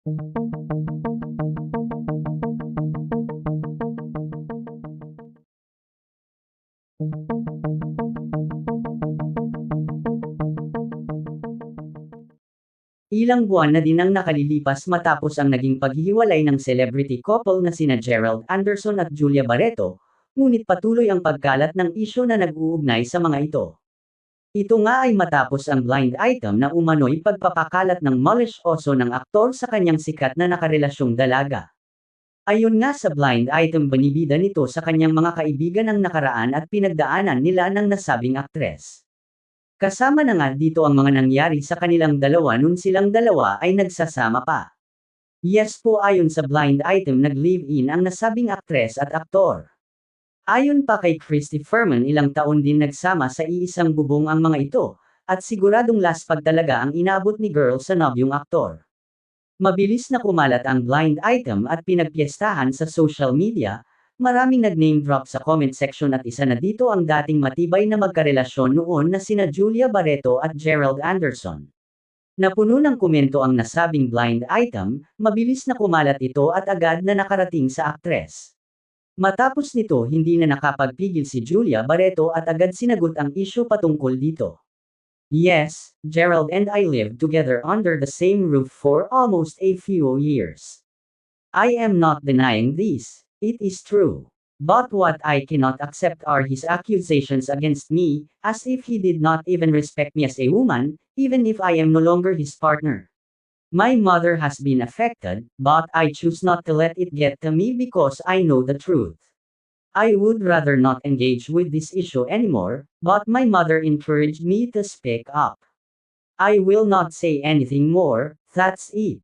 Ilang buwan na din ang nakalilipas matapos ang naging paghihiwalay ng celebrity couple na sina Gerald Anderson at Julia Barreto, ngunit patuloy ang pagkalat ng isyu na nag-uugnay sa mga ito. Ito nga ay matapos ang blind item na umano'y pagpapakalat ng Mulish Oso ng aktor sa kanyang sikat na nakarelasyong dalaga. Ayon nga sa blind item, binibida nito sa kanyang mga kaibigan ang nakaraan at pinagdaanan nila ng nasabing aktres. Kasama na nga dito ang mga nangyari sa kanilang dalawa noon silang dalawa ay nagsasama pa. Yes po, ayon sa blind item, nag-live-in ang nasabing aktres at aktor. Ayon pa kay Christy Ferman, ilang taon din nagsama sa iisang bubong ang mga ito, at siguradong last pag talaga ang inabot ni girl sa nobyong aktor. Mabilis na kumalat ang blind item at pinagpiestahan sa social media, maraming nag-name drop sa comment section at isa na dito ang dating matibay na magkarelasyon noon na sina Julia Barreto at Gerald Anderson. Napuno ng komento ang nasabing blind item, mabilis na kumalat ito at agad na nakarating sa aktres. Matapos nito, hindi na nakapagpigil si Julia Barreto at agad sinagot ang isyu patungkol dito. Yes, Gerald and I lived together under the same roof for almost a few years. I am not denying this. It is true. But what I cannot accept are his accusations against me, as if he did not even respect me as a woman, even if I am no longer his partner. My mother has been affected, but I choose not to let it get to me because I know the truth. I would rather not engage with this issue anymore, but my mother encouraged me to speak up. I will not say anything more, that's it.